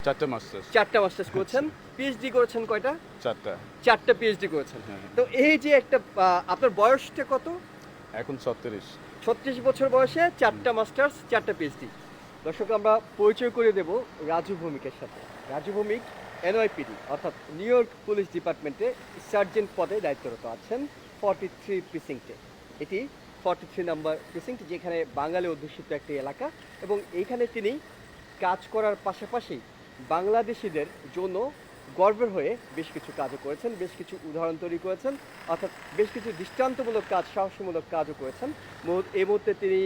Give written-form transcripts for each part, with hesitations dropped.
চারটা মাস্টার্স। চারটা মাস্টার্স করেছেন, পিএইচডি করেছেন কয়টা? চারটা। চারটা পিএইচডি করেছেন। হ্যাঁ। তো এই যে একটা আপনার বয়সটা কত? এখন 36। 36 বছর বয়সে চারটা মাস্টার্স, চারটা পিএইচডি। দর্শক, আমরা পরিচয় করে দেব রাজু ভৌমিকের সাথে। রাজু ভৌমিক এনওয়াইপিডি অর্থাৎ নিউ ইয়র্ক পুলিশ ডিপার্টমেন্টে সার্জেন্ট পদে দায়িত্বরত আছেন 43 প্রিসিংক্টে। এটি 43 নাম্বার প্রিসিংক্ট, যেখানে বাঙালি অধ্যুষিত একটি এলাকা, এবং এইখানে তিনি কাজ করার পাশাপাশি বাংলাদেশিদের জন্য গর্বের হয়ে বেশ কিছু কাজও করেছেন, বেশ কিছু উদাহরণ তৈরি করেছেন, অর্থাৎ বেশ কিছু দৃষ্টান্তমূলক কাজ, সাহসীমূলক কাজও করেছেন। এই মুহূর্তে তিনি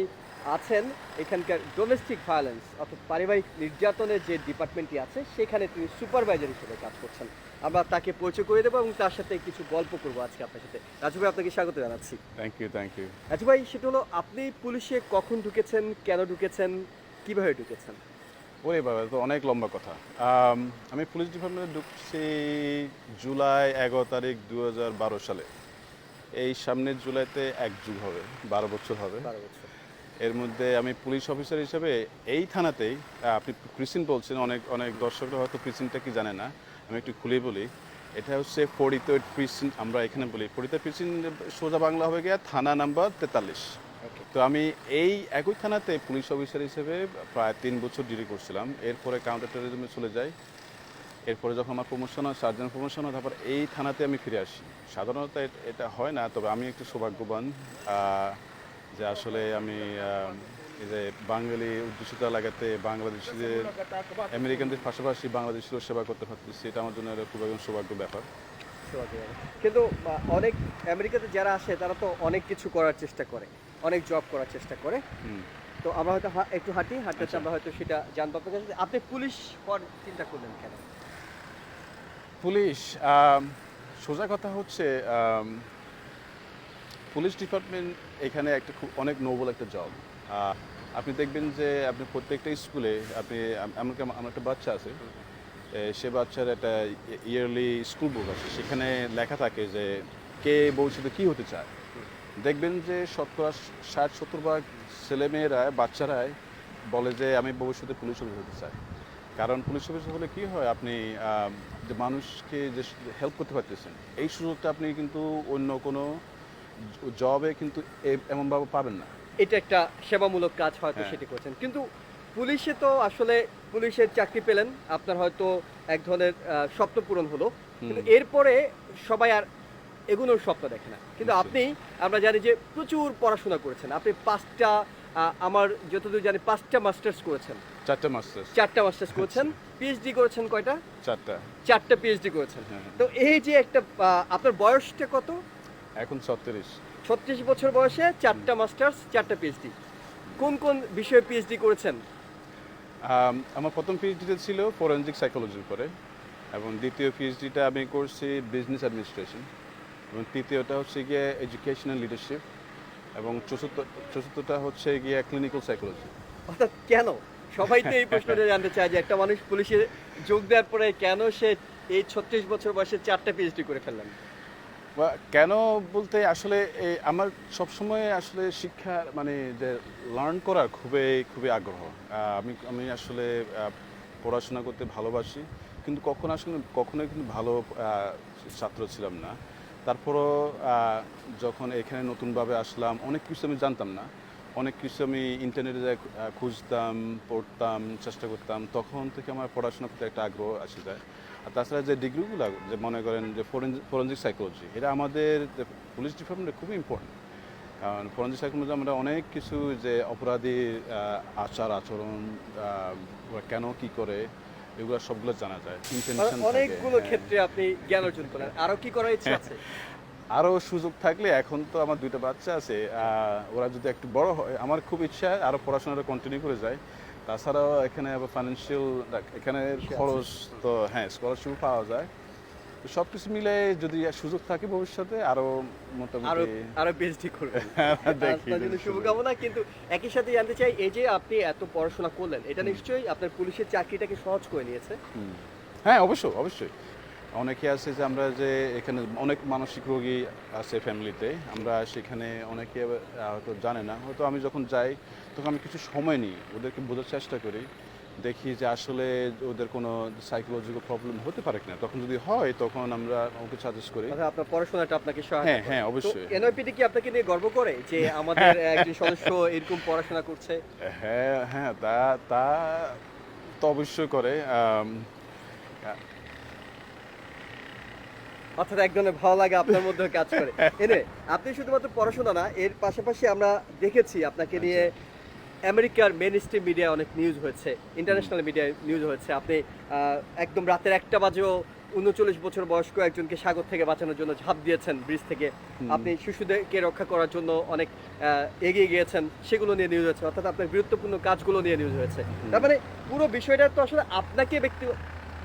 আছেন এখানকার ডোমেস্টিক ভায়োলেন্স অর্থাৎ পারিবারিক নির্যাতনের যে ডিপার্টমেন্টটি আছে সেখানে তিনি সুপারভাইজার হিসেবে কাজ করছেন। আমরা তাকে পরিচয় করে দেবো এবং তার সাথে কিছু গল্প করবো আজকে আপনার সাথে। রাজু ভাই, আপনাকে স্বাগত জানাচ্ছি। Thank you. রাজু ভাই, সেটা হলো আপনি পুলিশে কখন ঢুকেছেন, কেন ঢুকেছেন, কিভাবে ঢুকেছেন? ওরে বাবা, তো অনেক লম্বা কথা। আমি পুলিশ ডিপার্টমেন্টে ঢুকছি জুলাই 11 তারিখ 2012 সালে। এই সামনের জুলাইতে 1 যুগ হবে, 12 বছর হবে। 12 বছর। এর মধ্যে আমি পুলিশ অফিসার হিসেবে এই থানাতেই, আপনি প্রিসিন বলছেন, অনেক অনেক দর্শকরা হয়তো প্রিসিনটা কি জানে না, আমি একটু খুলে বলি। এটা হচ্ছে 43rd প্রিসিন, আমরা এখানে বলি 43rd প্রিসিন, সোজা বাংলা হবে গিয়া থানা নাম্বার 43। তো আমি এই একই থানাতে পুলিশ অফিসার হিসেবে প্রায় 3 বছর ডিউটি করছিলাম। এরপরে কাউন্টার টেরোরিজমে চলে যাই। এরপরে যখন আমার প্রমোশন হয়, সার্জেন্ট প্রমোশন হয়, তারপর এই থানাতে আমি ফিরে আসি। সাধারণত এটা হয় না, তবে আমি একটু সৌভাগ্যবান যে আসলে আমি এই যে বাঙালি অধ্যুষিত এলাকাতে বাংলাদেশিদের, আমেরিকানদের পাশাপাশি বাংলাদেশিরও সেবা করতে পারতেছি, এটা আমার জন্য খুব একজন সৌভাগ্য ব্যাপার। কিন্তু অনেক আমেরিকাতে যারা আসে তারা তো অনেক কিছু করার চেষ্টা করে, অনেক জব করার চেষ্টা করে। তো আমরা হয়তো একটু হাঁটতে আমরা হয়তো সেটা জানবো আপনার কাছে। আপনি পুলিশ হওয়ার চিন্তা করলেন কেন? পুলিশ, সোজা কথা হচ্ছে, পুলিশ ডিপার্টমেন্ট এখানে একটা খুব অনেক নোবেল একটা জব। আপনি দেখবেন যে আপনি প্রত্যেকটা স্কুলে, আপনি আমার একটা বাচ্চা আছে, সে বাচ্চার একটা ইয়ারলি স্কুল বুক আছে, সেখানে লেখা থাকে যে কে ভবিষ্যতে কী হতে চায়। দেখবেন যে 60-70% ছেলেমেয়েরা, বাচ্চারাই বলে যে আমি ভবিষ্যতে পুলিশ অফিসার হতে চাই। কারণ পুলিশ অফিসার হলে কী হয়, আপনি যে মানুষকে যে হেল্প করতে পারতেছেন, এই সুযোগটা আপনি কিন্তু অন্য কোনো জবে কিন্তু এমনভাবে পাবেন না। এটা একটা সেবামূলক কাজ, হয়তো সেটি করছেন। কিন্তু পুলিশে তো আসলে পুলিশের চাকরি পেলেন, আপনার হয়তো এক ধরনের স্বপ্ন পূরণ হলো, কিন্তু এরপরে সবাই আর এগুলোর স্বপ্ন দেখে না। কিন্তু আপনি, আমরা জানি যে প্রচুর পড়াশোনা করেছেন, আপনি 5টা, আমার যতদূর জানি 5টা মাস্টার্স করেছেন। 4টা মাস্টার্স। 4টা মাস্টার্স করেছেন। পিএইচডি করেছেন কয়টা? 4টা। 4টা পিএইচডি করেছেন। হ্যাঁ। তো এই যে একটা, আপনার বয়সটা কত? এখন 36। 36 বছর বয়সে 4টা মাস্টার্স, 4টা পিএইচডি। কোন কোন বিষয়ে পিএইচডি করেছেন? আমার প্রথম পিএইচডিটা ছিল ফরেনজিক সাইকোলজির উপরে, এবং দ্বিতীয় পিএইচডিটা আমি করছি বিজনেস অ্যাডমিনিস্ট্রেশন, এবং তৃতীয়টা হচ্ছে গিয়ে এডুকেশনাল লিডারশিপ, এবং চতুর্থটা হচ্ছে গিয়ে ক্লিনিক্যাল সাইকোলজি। অর্থাৎ কেন? সবাই তো এই প্রশ্নটা জানতে চায় যে একটা মানুষ পুলিশে যোগ দেওয়ার পরে কেন সে এই 36 বছর বয়সে 4টা পিএইচডি করে ফেললেন? বা কেন বলতে, আসলে আমার সবসময় আসলে শিক্ষা, মানে যে লার্ন করার খুবই খুবই আগ্রহ। আমি আসলে পড়াশোনা করতে ভালোবাসি, কিন্তু কখনোই কিন্তু ভালো ছাত্র ছিলাম না। তারপরও যখন এখানে নতুনভাবে আসলাম, অনেক কিছু আমি জানতাম না, অনেক কিছু আমি ইন্টারনেটে খুঁজতাম, পড়তাম, চেষ্টা করতাম, তখন থেকে আমার পড়াশোনার প্রতি একটা আগ্রহ আসে যায়। আর তাছাড়া যে ডিগ্রিগুলো, যে মনে করেন যে ফরেনজিক সাইকোলজি, এটা আমাদের পুলিশ ডিপার্টমেন্টে খুবই ইম্পর্টেন্ট। কারণ ফরেনজিক সাইকোলজি আমরা অনেক কিছু, যে অপরাধীর আচার আচরণ, ওরা কেন কি করে, এগুলো সবগুলো জানা যায়। অনেকগুলো ক্ষেত্রে আপনি জ্ঞান অর্জন করেন। আরো কি করার ইচ্ছা আছে? আরও সুযোগ থাকলে, এখন তো আমার 2টা বাচ্চা আছে, ওরা যদি একটু বড় হয়, আমার খুব ইচ্ছা আরও পড়াশোনাটা কন্টিনিউ করে যায়। তাছাড়াও এখানে আবার ফাইন্যান্সিয়াল, এখানে খরচ তো, হ্যাঁ, স্কলারশিপ পাওয়া যায়। তো সব কিছু মিলে যদি সুযোগ থাকে ভবিষ্যতে, আরও মোটামুটি আরো পিএইচডি করবেন। দেখি। আপনার জন্য শুভকামনা। কিন্তু একই সাথে জানতে চাই, এই যে আপনি এত পড়াশোনা করলেন, এটা নিশ্চয়ই আপনার পুলিশের চাকরিটাকে সহজ করে নিয়েছে? হ্যাঁ, অবশ্যই। অনেকে আছে যে, আমরা যে এখানে অনেক মানসিক রোগী আছে ফ্যামিলিতে, আমরা সেখানে অনেকে হয়তো জানে না, হয়তো আমি যখন যাই তখন আমি কিছু সময় নিই, ওদেরকে বোঝার চেষ্টা করি দেখি যে আসলে ওদের কোনো সাইকোলজিক্যাল প্রবলেম হতে পারে কিনা। তখন যদি হয় তখন আমরা ওকে সাজেস্ট করি। অর্থাৎ আপনার পড়াশোনাটা আপনাকে সহায়তা হ্যাঁ, করে। হ্যাঁ, তো অবশ্যই। এনওয়াইপিডি কি আপনাকে নিয়ে গর্ব করে যে আমাদের একজন সদস্য এরকম পড়াশোনা করছে? হ্যাঁ, হ্যাঁ, তা তা তো অবশ্যই করে। আ অর্থাৎ এক ধরনের ভালো লাগা আপনার মধ্যেও কাজ করে। আপনি শুধুমাত্র পড়াশোনা না, এর পাশাপাশি আমরা দেখেছি আপনাকে নিয়ে আমেরিকার মেইন স্ট্রিম মিডিয়ায় অনেক নিউজ হয়েছে, ইন্টারন্যাশনাল মিডিয়ায় নিউজ হয়েছে। আপনি একদম রাতের ১টা বাজেও ৩৯ বছর বয়স্ক একজনকে সাগর থেকে বাঁচানোর জন্য ঝাঁপ দিয়েছেন ব্রিজ থেকে। আপনি শিশুদেরকে রক্ষা করার জন্য অনেক এগিয়ে গিয়েছেন, সেগুলো নিয়ে নিউজ হয়েছে। অর্থাৎ আপনার গুরুত্বপূর্ণ কাজগুলো নিয়ে নিউজ হয়েছে। তার মানে পুরো বিষয়টা তো আসলে আপনাকে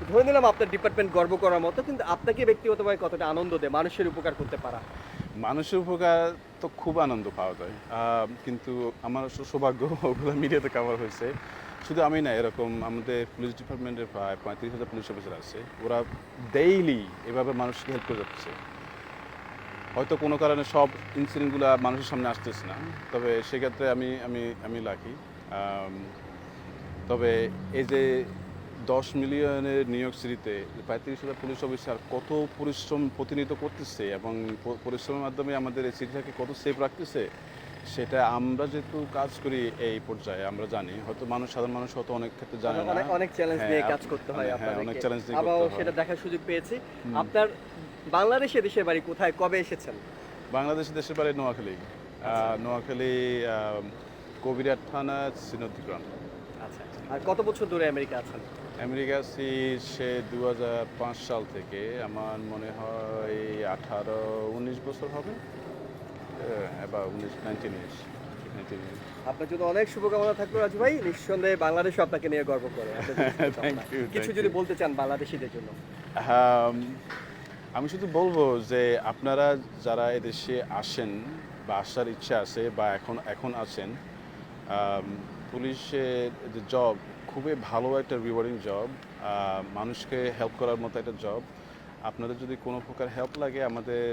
ধরে নিলাম আপনার ডিপার্টমেন্ট গর্ব করার মতো, কিন্তু আপনাকে ব্যক্তিগতভাবে কতটা আনন্দ দেয় মানুষের উপকার করতে পারা? মানুষের উপকার তো খুব আনন্দ পাওয়া যায়। কিন্তু আমার সৌভাগ্য ওগুলো মিডিয়াতে কভার হয়েছে। শুধু আমি না, এরকম আমাদের পুলিশ ডিপার্টমেন্টের প্রায় ৩৫,০০০ পুলিশ অফিসার আছে। ওরা ডেইলি এভাবে মানুষকে হেল্প করে যাচ্ছে। হয়তো কোনো কারণে সব ইনসিডেন্টগুলো মানুষের সামনে আসতেছে না। তবে সেক্ষেত্রে আমি লাকি। তবে এই যে ১০ মিলিয়নের নিউ ইয়র্ক সিটিতে ৩৫,০০০ পুলিশ অফিসার কত পরিশ্রম প্রতিনিয়ত করতেছে এবং পরিশ্রমের মাধ্যমে আমাদের এই সিটিটাকে কত সেফ রাখতেছে, সেটা আমরা যেহেতু কাজ করি এই পর্যায়ে আমরা জানি। হয়তো সাধারণ মানুষ হয়তো অনেক ক্ষেত্রে জানে না। অনেক চ্যালেঞ্জ হ্যাঁ, নিয়ে কাজ করতে হয় হ্যাঁ, আপনাদেরকে। অনেক চ্যালেঞ্জ নিয়ে আমরাও করতে হয়। সেটা দেখার সুযোগ পেয়েছি। আপনার বাংলাদেশে দেশের বাড়ি কোথায়, কবে এসেছেন? বাংলাদেশের দেশের বাড়ি নোয়াখালী। নোয়াখালী কবিরাট থানা সিনতিগ্রাম। আচ্ছা। আর কত বছর ধরে আমেরিকা আছেন? আমেরিকা আছি সে ২০০৫ সাল থেকে। আমার মনে হয় ১৮-১৯ বছর হবে। বা 19 ইয়ার্স। আপনার জন্য অনেক শুভকামনা থাকলো রাজু ভাই। নিঃসন্দেহে বাংলাদেশও আপনাকে নিয়ে গর্ব করে। আপনার জন্য শুভকামনা। Thank you, কিছু thank যদি you. বলতে চান বাংলাদেশীদের জন্য। আম, আমি শুধু বলবো যে আপনারা যারা এদেশে আসেন বা আসার ইচ্ছা আছে বা এখন আছেন, পুলিশের যে জব খুবই ভালো একটা রিওয়ার্ডিং জব, মানুষকে হেল্প করার মতো একটা জব। আপনাদের যদি কোনো প্রকার হেল্প লাগে, আমাদের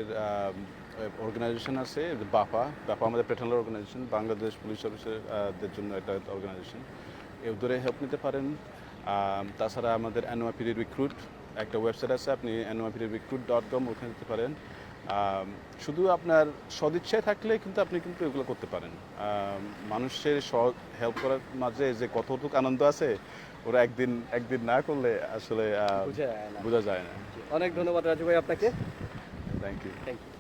অর্গানাইজেশন আছে বাপা আমাদের প্যাটার্নাল অর্গানাইজেশন, বাংলাদেশ পুলিশ অফিসারদের জন্য একটা অর্গানাইজেশন। ওদের হেল্প নিতে পারেন। তাছাড়া আমাদের NYPD রিক্রুট একটা ওয়েবসাইট আছে, আপনি nypdrecruit.com ওখানে যেতে পারেন। শুধু আপনার সদিচ্ছায় থাকলে আপনি এগুলো করতে পারেন। মানুষের হেল্প করার মাঝে যে কতটুকু আনন্দ আছে, ওরা একদিন না করলে আসলে বোঝা যায় না। অনেক ধন্যবাদ রাজু ভাই আপনাকে। Thank you. Thank you.